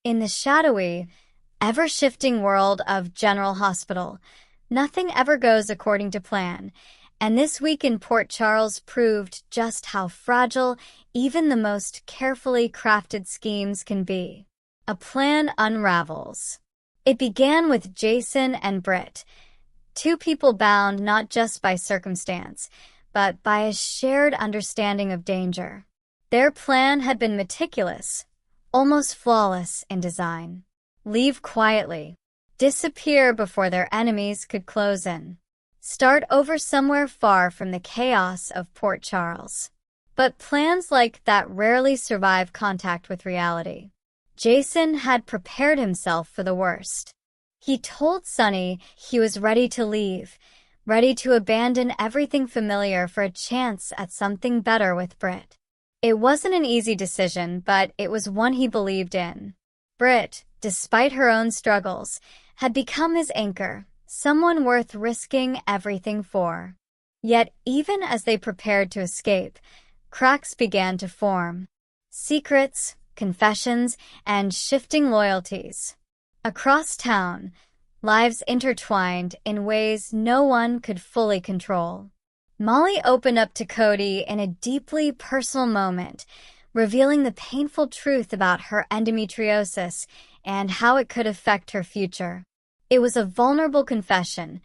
In the shadowy, ever-shifting world of General Hospital, nothing ever goes according to plan, and this week in Port Charles proved just how fragile even the most carefully crafted schemes can be. A plan unravels. It began with Jason and Britt, two people bound not just by circumstance, but by a shared understanding of danger. Their plan had been meticulous, almost flawless in design. Leave quietly, disappear before their enemies could close in, start over somewhere far from the chaos of Port Charles. But plans like that rarely survive contact with reality. Jason had prepared himself for the worst. He told Sunny he was ready to leave, ready to abandon everything familiar for a chance at something better with Britt. It wasn't an easy decision, but it was one he believed in. Britt, despite her own struggles, had become his anchor, someone worth risking everything for. Yet even as they prepared to escape, cracks began to form. Secrets, confessions, and shifting loyalties. Across town, lives intertwined in ways no one could fully control. Molly opened up to Cody in a deeply personal moment, revealing the painful truth about her endometriosis and how it could affect her future. It was a vulnerable confession,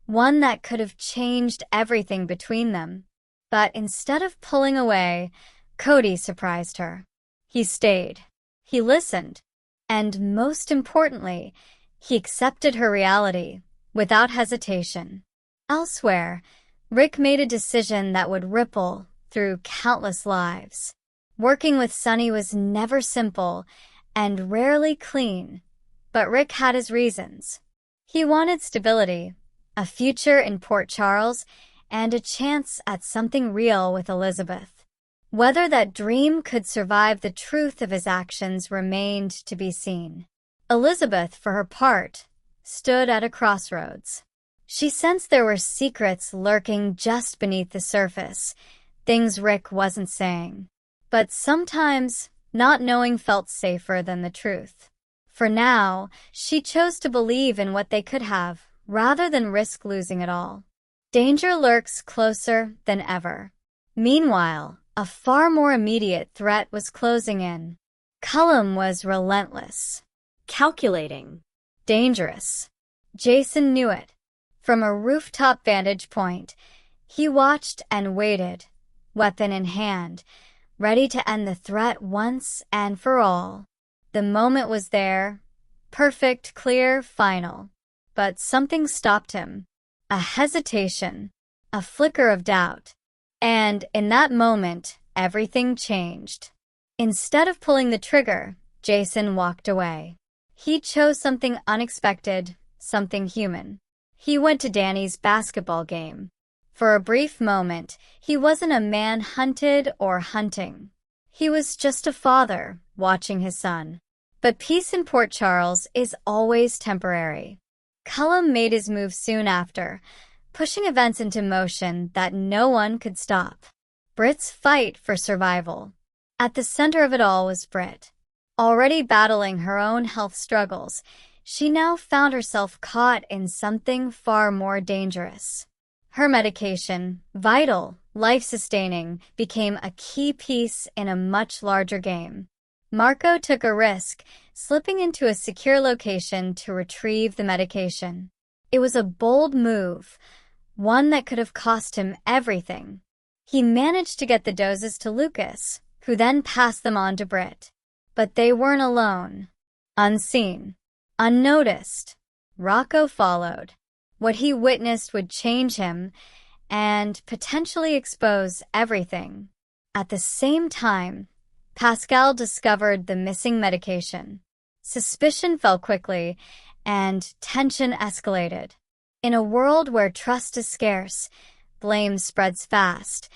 one that could have changed everything between them. But instead of pulling away, Cody surprised her. He stayed. He listened. And most importantly, he accepted her reality without hesitation. Elsewhere, Rick made a decision that would ripple through countless lives. Working with Sunny was never simple and rarely clean, but Rick had his reasons. He wanted stability, a future in Port Charles, and a chance at something real with Elizabeth. Whether that dream could survive the truth of his actions remained to be seen. Elizabeth, for her part, stood at a crossroads. She sensed there were secrets lurking just beneath the surface, things Rick wasn't saying. But sometimes, not knowing felt safer than the truth. For now, she chose to believe in what they could have, rather than risk losing it all. Danger lurks closer than ever. Meanwhile, a far more immediate threat was closing in. Cullum was relentless, calculating, dangerous. Jason knew it. From a rooftop vantage point, he watched and waited, weapon in hand, ready to end the threat once and for all. The moment was there, perfect, clear, final. But something stopped him. A hesitation, a flicker of doubt. And in that moment, everything changed. Instead of pulling the trigger, Jason walked away. He chose something unexpected, something human. He went to Danny's basketball game. For a brief moment, he wasn't a man hunted or hunting. He was just a father watching his son. But peace in Port Charles is always temporary. Cullum made his move soon after, pushing events into motion that no one could stop. Britt's fight for survival. At the center of it all was Britt. Already battling her own health struggles, she now found herself caught in something far more dangerous. Her medication, vital, life-sustaining, became a key piece in a much larger game. Marco took a risk, slipping into a secure location to retrieve the medication. It was a bold move, one that could have cost him everything. He managed to get the doses to Lucas, who then passed them on to Britt. But they weren't alone. Unseen, unnoticed, Rocco followed. What he witnessed would change him and potentially expose everything. At the same time, Pascal discovered the missing medication. Suspicion fell quickly, and tension escalated. In a world where trust is scarce, blame spreads fast,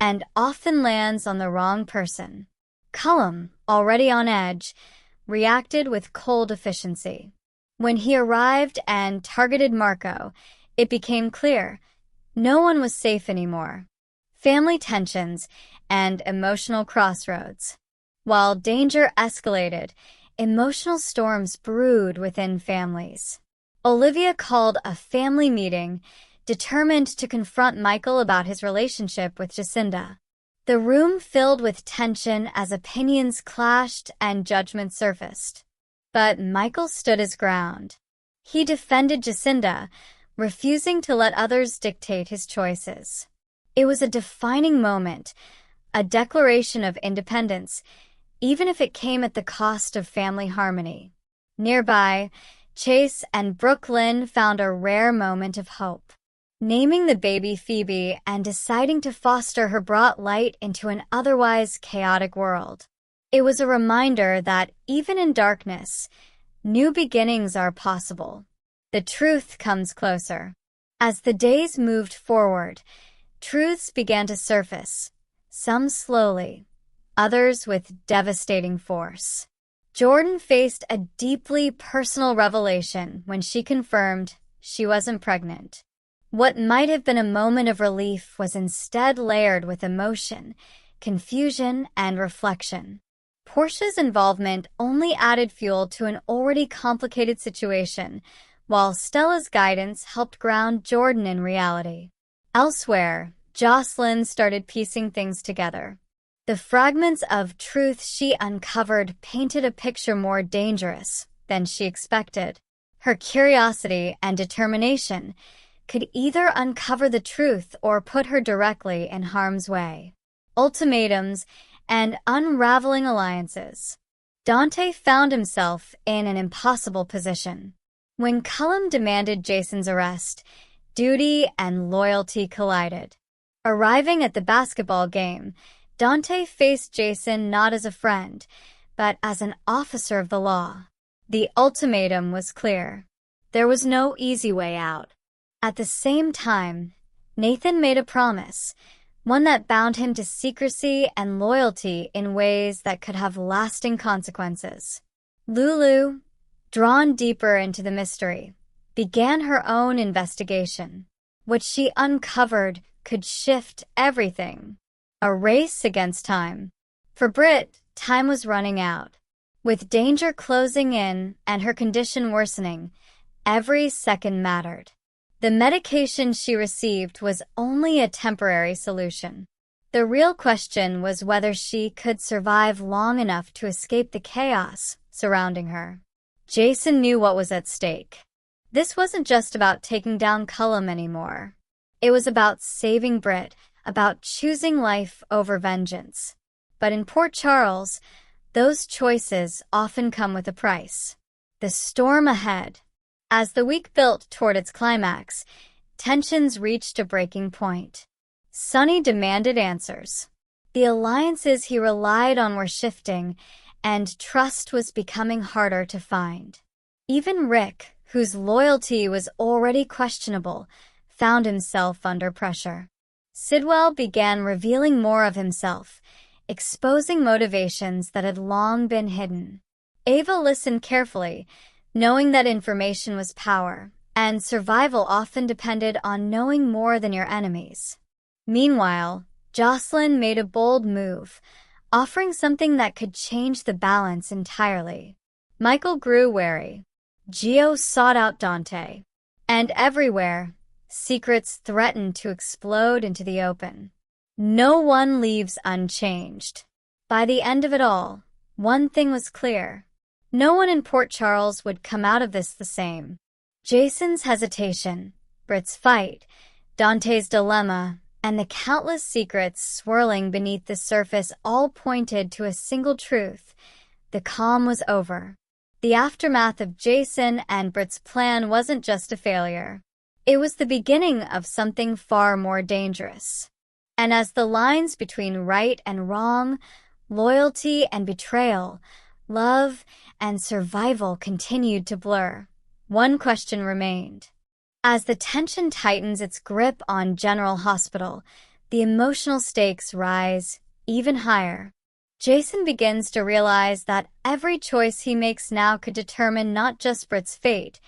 and often lands on the wrong person. Cullum, already on edge, reacted with cold efficiency. When he arrived and targeted Marco, it became clear no one was safe anymore. Family tensions and emotional crossroads. While danger escalated, emotional storms brewed within families. Olivia called a family meeting, determined to confront Michael about his relationship with Jacinda. The room filled with tension as opinions clashed and judgment surfaced. But Michael stood his ground. He defended Jacinda, refusing to let others dictate his choices. It was a defining moment, a declaration of independence, even if it came at the cost of family harmony. Nearby, Chase and Brooklyn found a rare moment of hope. Naming the baby Phoebe and deciding to foster her brought light into an otherwise chaotic world. It was a reminder that, even in darkness, new beginnings are possible. The truth comes closer. As the days moved forward, truths began to surface, some slowly, others with devastating force. Jordan faced a deeply personal revelation when she confirmed she wasn't pregnant. What might have been a moment of relief was instead layered with emotion, confusion, and reflection. Portia's involvement only added fuel to an already complicated situation, while Stella's guidance helped ground Jordan in reality. Elsewhere, Jocelyn started piecing things together. The fragments of truth she uncovered painted a picture more dangerous than she expected. Her curiosity and determination could either uncover the truth or put her directly in harm's way. Ultimatums and unraveling alliances. Dante found himself in an impossible position. When Cullum demanded Jason's arrest, duty and loyalty collided. Arriving at the basketball game, Dante faced Jason not as a friend, but as an officer of the law. The ultimatum was clear. There was no easy way out. At the same time, Nathan made a promise, one that bound him to secrecy and loyalty in ways that could have lasting consequences. Lulu, drawn deeper into the mystery, began her own investigation. What she uncovered could shift everything. A race against time. For Britt, time was running out. With danger closing in and her condition worsening, every second mattered. The medication she received was only a temporary solution. The real question was whether she could survive long enough to escape the chaos surrounding her. Jason knew what was at stake. This wasn't just about taking down Cullum anymore. It was about saving Britt, about choosing life over vengeance. But in Port Charles, those choices often come with a price. The storm ahead. As the week built toward its climax, tensions reached a breaking point. Sonny demanded answers. The alliances he relied on were shifting, and trust was becoming harder to find. Even Rick, whose loyalty was already questionable, found himself under pressure. Sidwell began revealing more of himself, exposing motivations that had long been hidden. Ava listened carefully, knowing that information was power, and survival often depended on knowing more than your enemies. Meanwhile, Jocelyn made a bold move, offering something that could change the balance entirely. Michael grew wary. Gio sought out Dante. And everywhere, secrets threatened to explode into the open. No one leaves unchanged. By the end of it all, one thing was clear. No one in Port Charles would come out of this the same. Jason's hesitation, Britt's fight, Dante's dilemma, and the countless secrets swirling beneath the surface all pointed to a single truth. The calm was over. The aftermath of Jason and Britt's plan wasn't just a failure. It was the beginning of something far more dangerous. And as the lines between right and wrong, loyalty and betrayal, love and survival continued to blur, one question remained. As the tension tightens its grip on General Hospital, the emotional stakes rise even higher. Jason begins to realize that every choice he makes now could determine not just Britt's fate,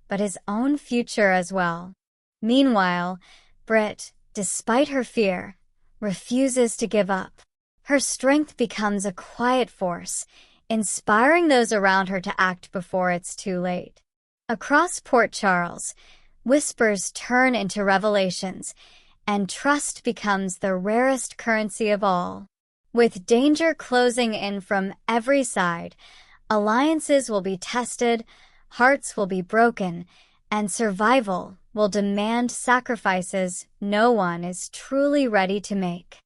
but his own future as well. Meanwhile, Britt, despite her fear, refuses to give up. Her strength becomes a quiet force, inspiring those around her to act before it's too late. Across Port Charles, whispers turn into revelations, and trust becomes the rarest currency of all. With danger closing in from every side, alliances will be tested, hearts will be broken, and survival will demand sacrifices no one is truly ready to make.